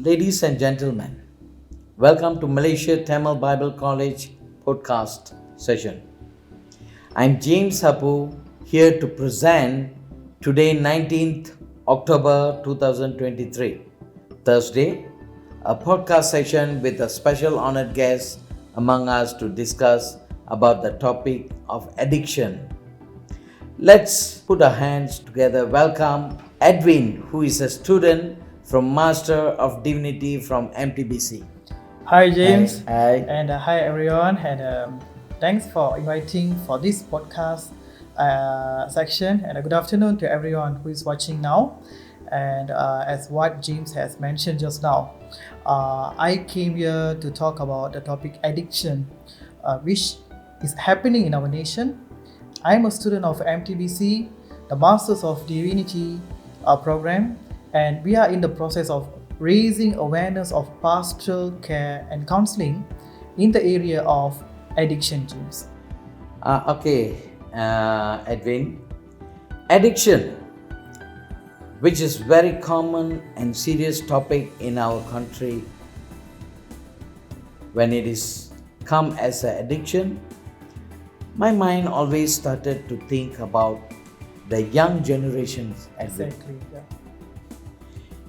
Ladies and gentlemen, welcome to Malaysia Tamil Bible College podcast session. I'm James Hapu here to present today 19th October 2023, Thursday, a podcast session with a special honored guest among us to discuss about the topic of addiction. Let's put our hands together. Welcome Edvin, who is a student from Master of Divinity from MTBC. Hi James, Hi. and hi everyone, and thanks for inviting for this podcast section. And good afternoon to everyone who is watching now. And as what James has mentioned just now, I came here to talk about the topic addiction, which is happening in our nation. I'm a student of MTBC, the Masters of Divinity program, and we are in the process of raising awareness of pastoral care and counseling in the area of addiction, James. Edwin. Addiction, which is very common and serious topic in our country. When it is come as an addiction, my mind always started to think about the young generations. Exactly. Yeah.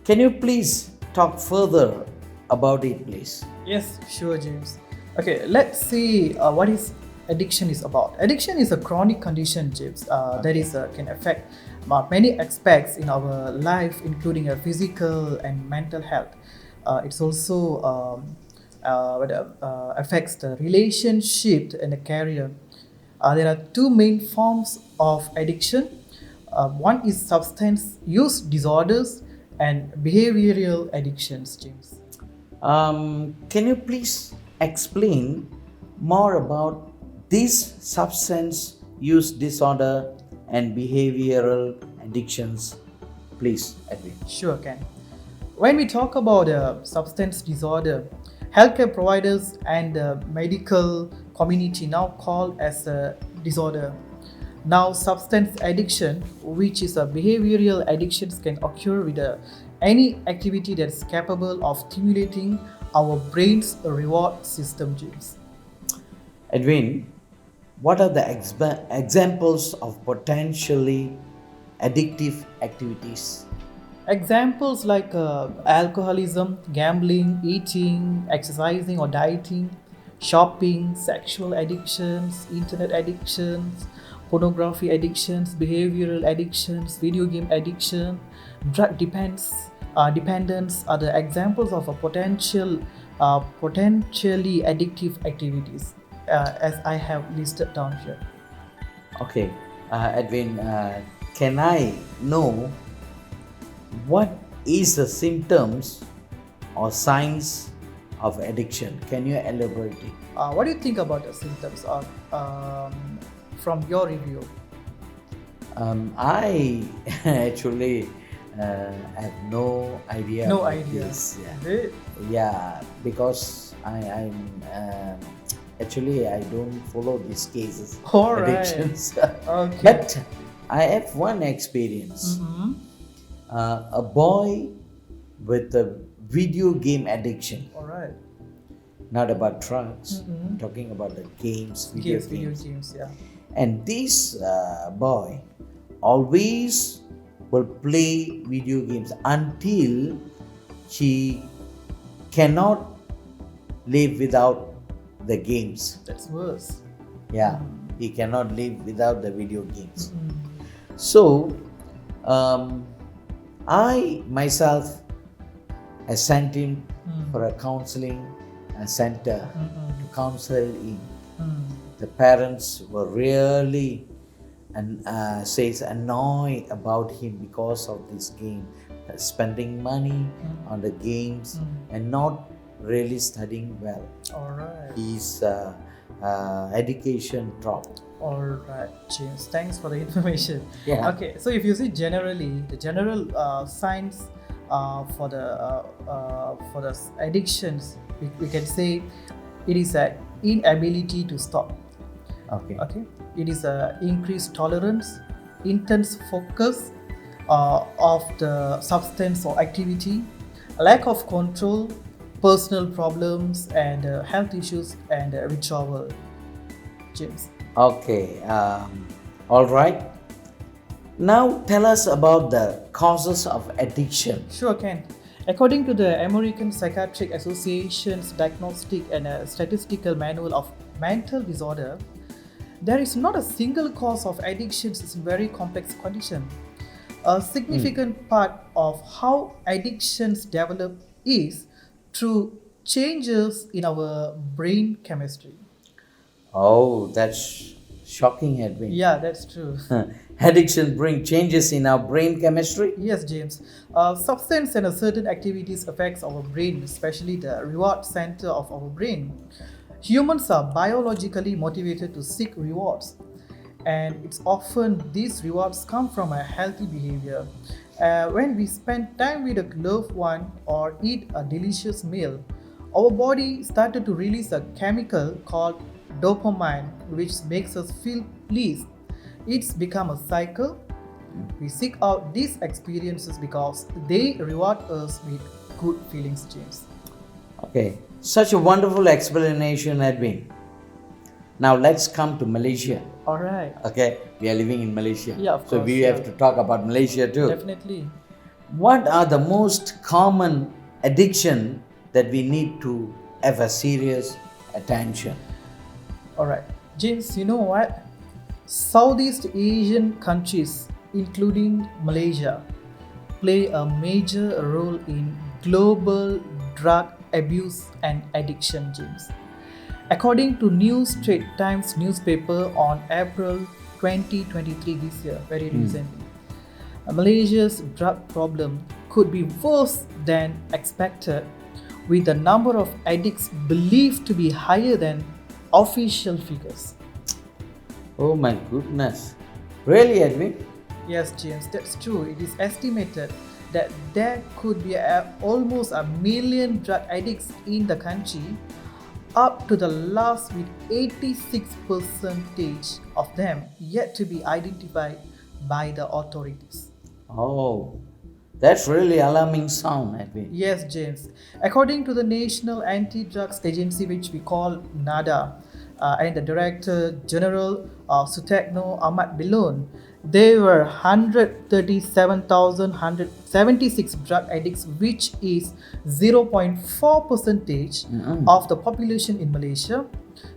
Can you please talk further about it, please? Yes, sure, James. Okay, let's see what is addiction is about. Addiction is a chronic condition, James, that is can affect many aspects in our life, including physical and mental health. It's also affects the relationship and the career. There are two main forms of addiction. One is substance use disorders and behavioral addictions, James. Can you please explain more about this substance use disorder and behavioral addictions, please, Edwin? Sure, can. When we talk about substance disorder, healthcare providers and the medical community now call as a disorder. Now, substance addiction, which is a behavioral addictions, can occur with any activity that's capable of stimulating our brain's reward system, James. Edwin, what are the examples of potentially addictive activities? Examples like alcoholism, gambling, eating, exercising or dieting, shopping, sexual addictions, internet addictions, pornography addictions, behavioral addictions, video game addiction, drug dependence are the examples of a potentially addictive activities, as I have listed down here. Okay, Edwin, can I know what is the symptoms or signs of addiction? Can you elaborate it? What do you think about the symptoms of from your review? I actually have no idea. No about idea. This. Great. Yeah, because I'm actually I don't follow these cases. All right. Addictions. Okay. But I have one experience. Mm-hmm. A boy with a video game addiction. All right. Not about drugs. Mm-hmm. I'm talking about the games, video Video games. games, yeah. And this boy always will play video games until he cannot live without the games. That's worse. Yeah, he cannot live without the video games. Mm-hmm. So, I myself sent him for a counseling center to counsel him. The parents were really annoyed about him because of this game, spending money on the games and not really studying well. All right. His education dropped. All right, James. Thanks for the information. Yeah. Okay. So if you see generally, the general signs for the addictions, we can say it is an inability to stop. Okay. Okay. It is a increased tolerance, intense focus of the substance or activity, lack of control, personal problems, and health issues and withdrawal. James. Okay, all right. Now tell us about the causes of addiction. Sure, Ken. According to the American Psychiatric Association's Diagnostic and Statistical Manual of Mental Disorder, there is not a single cause of addictions. It's a very complex condition. A significant part of how addictions develop is through changes in our brain chemistry. Oh, that's shocking, Edwin. Yeah, that's true. Addiction bring changes in our brain chemistry. Yes, James. Substance and certain activities affects our brain, especially the reward center of our brain. Humans are biologically motivated to seek rewards, and it's often these rewards come from a healthy behavior. When we spend time with a loved one or eat a delicious meal, our body started to release a chemical called dopamine, which makes us feel pleased. It's become a cycle. We seek out these experiences because they reward us with good feelings, James. Okay, such a wonderful explanation, Edwin. Now let's come to Malaysia. All right. Okay, we are living in Malaysia. Yeah, of so course, we yeah. have to talk about Malaysia too. Definitely. What are the most common addiction that we need to have a serious attention? All right. James, you know what? Southeast Asian countries, including Malaysia, play a major role in global drug abuse and addiction, James. According to New Straits Times newspaper on April 2023 this year, very recently, Malaysia's drug problem could be worse than expected, with the number of addicts believed to be higher than official figures. Oh my goodness. Really, Edwin? Yes, James, that's true. It is estimated that there could be almost a million drug addicts in the country, up to the last, with 86% of them yet to be identified by the authorities. Oh, that's really alarming sound, Edwin. Yes, James. According to the National Anti-Drugs Agency, which we call NADA, and the Director General Sutekno Ahmad Bilon, there were 137,176 drug addicts, which is 0.4% of the population in Malaysia,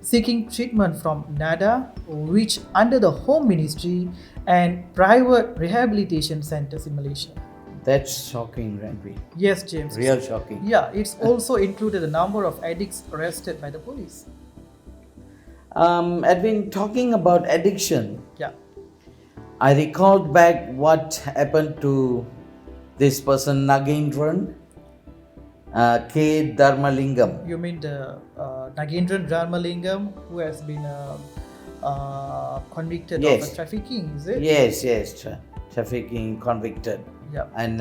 seeking treatment from NADA, which under the Home Ministry, and private rehabilitation centers in Malaysia. That's shocking, Edwin. Yes, James. Real shocking. Yeah, it's also included the number of addicts arrested by the police. Edwin, talking about addiction, Yeah. I recalled back what happened to this person, Nagendran K. Dharmalingam. You mean the Nagendran Dharmalingam, who has been convicted Yes. of trafficking, is it? Yes, trafficking convicted. Yeah. And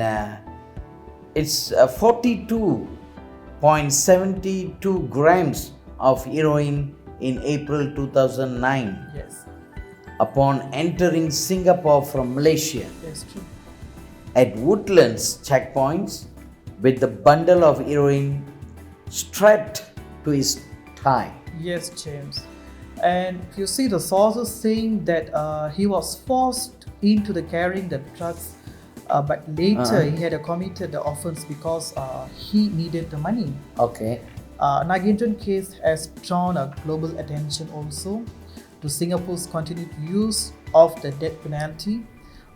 it's 42.72 grams of heroin in April 2009 Yes. upon entering Singapore from Malaysia That's true. at Woodlands checkpoints with the bundle of heroin strapped to his thigh. Yes, James. And you see the sources saying that he was forced into the carrying the drugs, but later he had committed the offense because he needed the money. Okay. Nagendran case has drawn a global attention also to Singapore's continued use of the death penalty,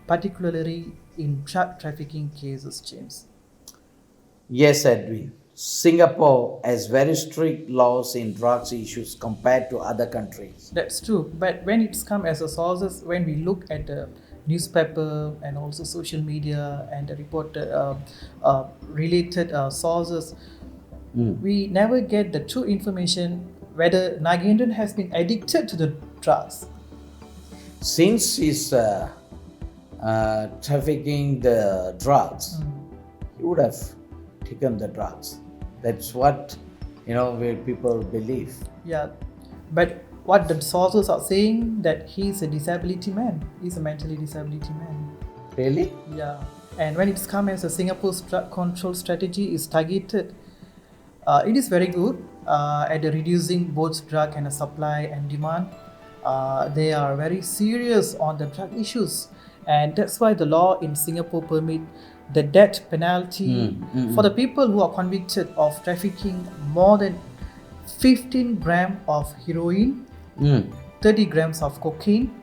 particularly in drug trafficking cases, James. Yes, Edwin. Singapore has very strict laws in drugs issues compared to other countries. That's true, but when it's come as a sources, when we look at the newspaper and also social media and the reported related sources, we never get the true information whether Nagendran has been addicted to the drugs. Since he's trafficking the drugs, he would have taken the drugs. That's what where people believe. Yeah, but what the sources are saying that he's a disability man. He's a mentally disability man. Really? Yeah. And when it's come as a Singapore's drug control strategy is targeted, it is very good at reducing both drug and supply and demand. They are very serious on the drug issues, and that's why the law in Singapore permit the death penalty for the people who are convicted of trafficking more than 15 grams of heroin, 30 grams of cocaine,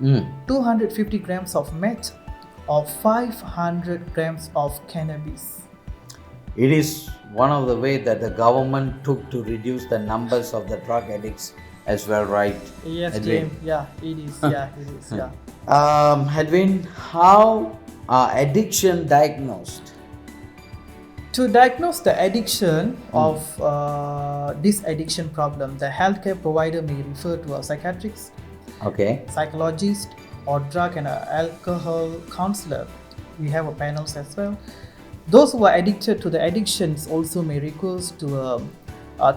250 grams of meth, or 500 grams of cannabis. It is one of the ways that the government took to reduce the numbers of the drug addicts as well, right? Yes, Edwin? James. Yeah, it is. Yeah, it is. Yeah. Edwin, how are addiction diagnosed? To diagnose the addiction of this addiction problem, the healthcare provider may refer to a psychiatrist, Okay. psychologist, or drug and alcohol counselor. We have a panels as well. Those who are addicted to the addictions also may request to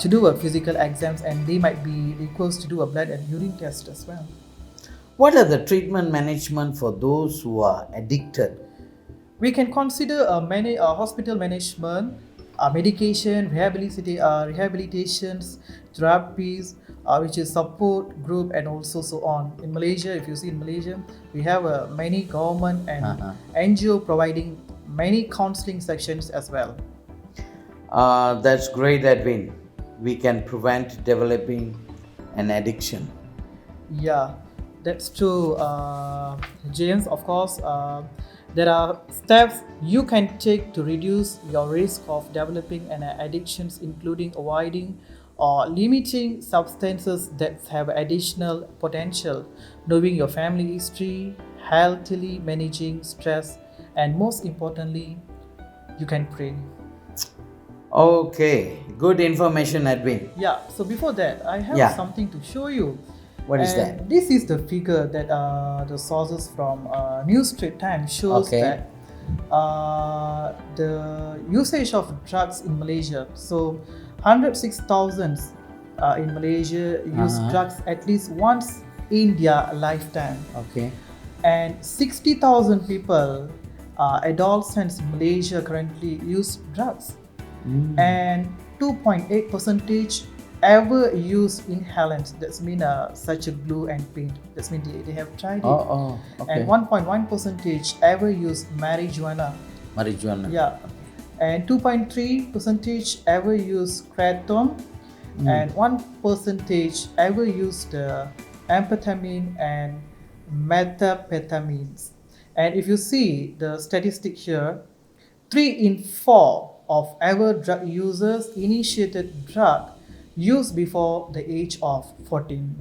do a physical exams, and they might be requested to do a blood and urine test as well. What are the treatment management for those who are addicted? We can consider hospital management, medication, rehabilitations, therapies, which is support group, and also so on. In Malaysia, if you see in Malaysia, we have many government and NGO providing many counseling sections as well. That's great, Edwin. We can prevent developing an addiction. Yeah, that's true, James. Of course, there are steps you can take to reduce your risk of developing an addictions, including avoiding or limiting substances that have additional potential, knowing your family history, healthily managing stress, and most importantly, you can pray. Okay, good information, Edwin. Yeah, so before that, I have something to show you. What is that? This is the figure that the sources from New Straits Times shows that the usage of drugs in Malaysia. So 106,000 in Malaysia use drugs at least once in their lifetime. Okay. And 60,000 people, adolescents in Malaysia currently use drugs. And 2.8% ever use inhalants. That's mean such a glue and paint. That's mean they have tried it. Okay. And 1.1% ever use marijuana. Yeah. And 2.3% ever use kratom. And 1% ever use the amphetamine and methamphetamines. And if you see the statistic here, 3 in 4 of ever drug users initiated drug use before the age of 14.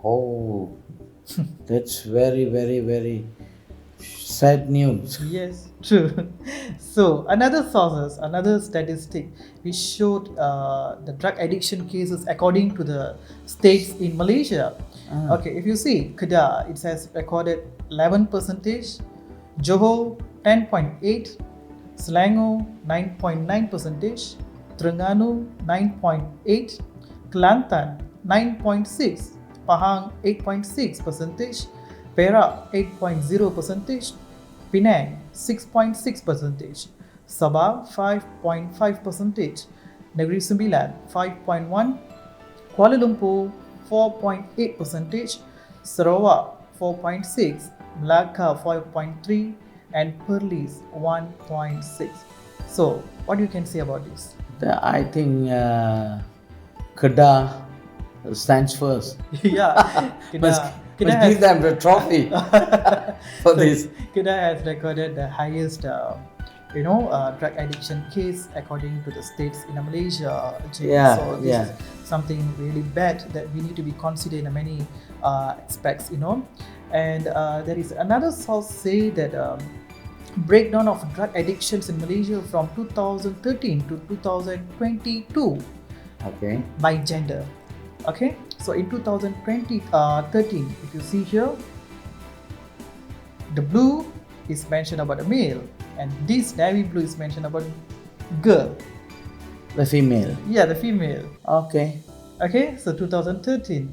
Oh, that's very, very, very sad news. Yes, true. So another statistic which showed the drug addiction cases according to the states in Malaysia. Okay, if you see Kedah, it has recorded 11%, Johor 10.8%, Selangor 9.9%, Terengganu 9.8%, Kelantan 9.6%, Pahang 8.6%, Perak 8.0%, Penang 6.6%, Sabah 5.5%, Negeri Sembilan 5.1%, Kuala Lumpur 4.8%, Sarawak 4.6%, Melaka 5.3%, and Perlis 1.6%. So, what you can say about this? I think Kedah stands first. Yeah, Must give them the trophy for this. Kedah has recorded the highest, drug addiction case according to the states in Malaysia. So this is something really bad that we need to be considered in many aspects, And there is another source say that breakdown of drug addictions in Malaysia from 2013 to 2022 by gender. Okay, so in 2013, if you see here, the blue is mentioned about a male, and this navy blue is mentioned about girl. The female. Yeah, the female. Okay. Okay, so 2013.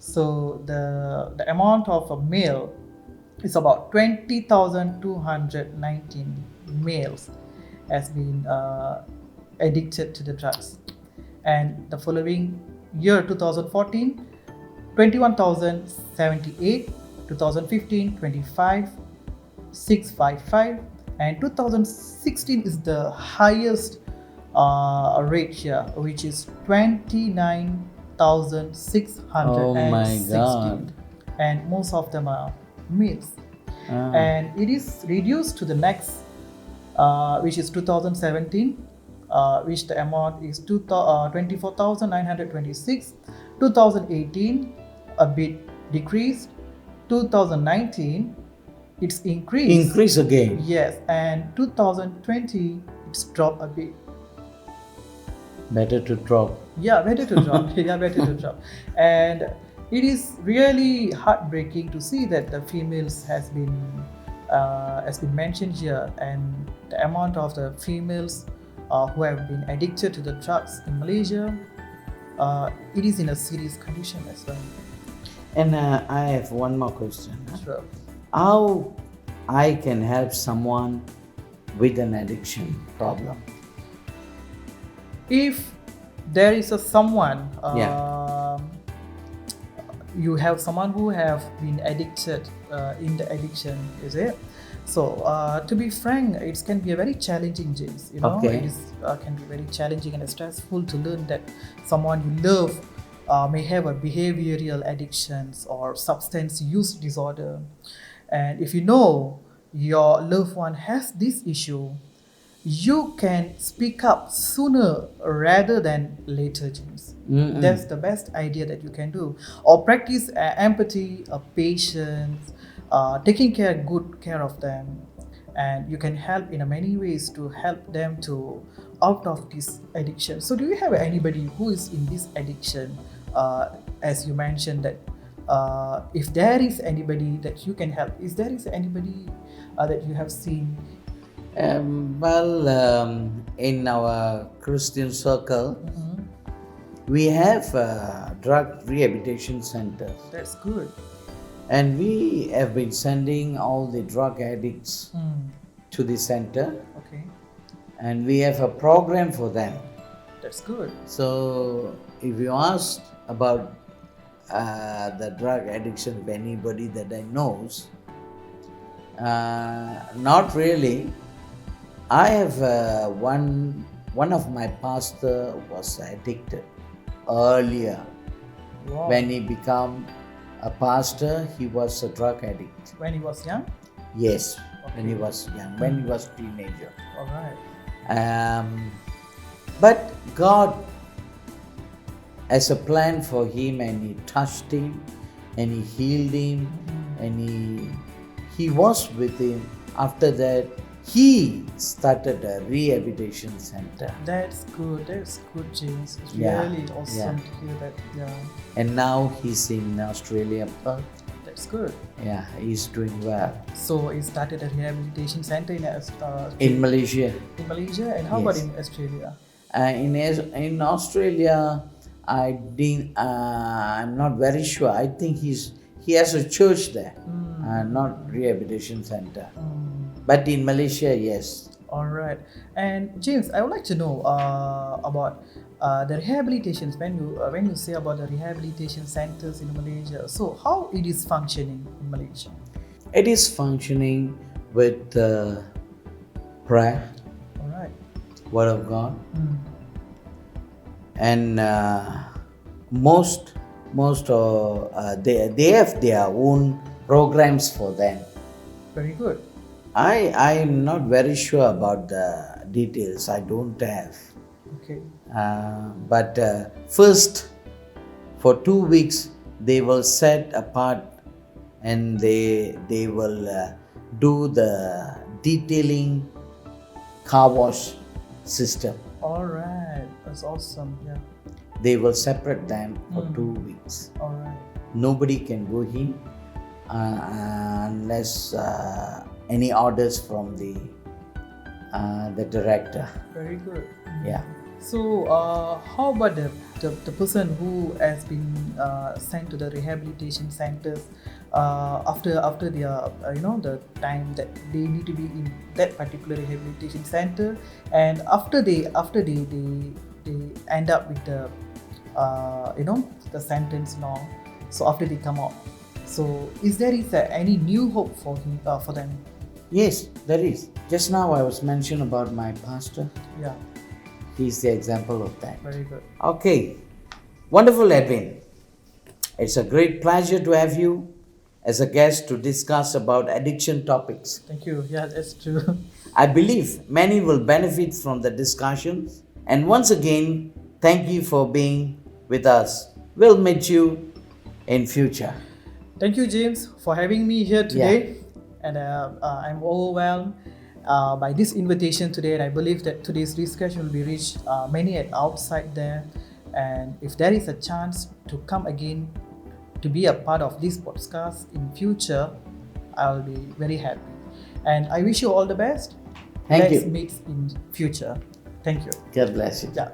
So the amount of a male It's about 20,219 males has been addicted to the drugs. And the following year, 2014, 21,078, 2015, 25, 655, and 2016 is the highest rate here, which is Oh my 29,660, God. and most of them are males. Ah. And it is reduced to the next, which is 2017, which the amount is 24,926. 2018, a bit decreased. 2019, it's increased. Increase again. Yes, and 2020, it's dropped a bit. Better to drop. Yeah, better to drop. Yeah, better to drop. And it is really heartbreaking to see that the females has been mentioned here, and the amount of the females who have been addicted to the drugs in Malaysia, it is in a serious condition as well. And I have one more question. Sure. How I can help someone with an addiction problem? If there is someone, Yeah. you have someone who have been addicted in the addiction, is it? So to be frank, it can be a very challenging, James. You know, Okay. it is, can be very challenging and stressful to learn that someone you love may have a behavioral addictions or substance use disorder. And if you know your loved one has this issue, you can speak up sooner rather than later, James. Mm-mm. That's the best idea that you can do. Or practice empathy, patience, taking good care of them, and you can help in many ways to help them to out of this addiction. So, do you have anybody who is in this addiction? As you mentioned that if there is anybody that you can help, is there is anybody that you have seen? In our Christian circle, Mhm. we have drug rehabilitation centers, That's good. and we have been sending all the drug addicts to the center, Okay, and we have a program for them. that's good. So, if you ask about the drug addiction of anybody that I knows, not really. I have one of my pastor was addicted earlier. Wow. When he became a pastor, he was a drug addict. When he was young? Yes, when he Okay. was young, when he was teenager. All right. But God has a plan for him, and he touched him, and he healed him, and he was with him. After that, he started a rehabilitation center, That's good. That's good, James. It's Yeah, really awesome yeah. to hear that. Yeah, and now he's in Australia, Perth. that's good. Yeah, he's doing well. So he started a rehabilitation center In Malaysia, in Malaysia, and how about Yes. in Australia? in Australia, I'm not very sure. I think he has a church there, not rehabilitation center. But in Malaysia, yes. All right. And James, I would like to know about the rehabilitations. When you say about the rehabilitation centers in Malaysia, so how it is functioning in Malaysia? It is functioning with prayer, All right. Word of God, and most they have their own programs for them. Very good. I am not very sure about the details. I don't have. Okay. But first, for 2 weeks, they will set apart, and they will do the detailing car wash system. All right. That's awesome. Yeah. They will separate them for 2 weeks. All right. Nobody can go in unless any orders from the director. Very good. Yeah. So, how about the person who has been sent to the rehabilitation centers after their the time that they need to be in that particular rehabilitation center, and after they end up with the the sentence long. So after they come out, so is there any new hope for them? Yes, there is. Just now I was mentioning about my pastor. Yeah, He's the example of that. very good. Okay. Wonderful, Edwin. It's a great pleasure to have you as a guest to discuss about addiction topics. Thank you. Yeah, that's true. I believe many will benefit from the discussions. And once again, thank you for being with us. We'll meet you in future. Thank you, James, for having me here today. And I'm overwhelmed by this invitation today. And I believe that today's discussion will be reached many at outside there. And if there is a chance to come again to be a part of this podcast in future, I'll be very happy. And I wish you all the best. Thank Let's you. meet in future. Thank you. God bless you. Yeah.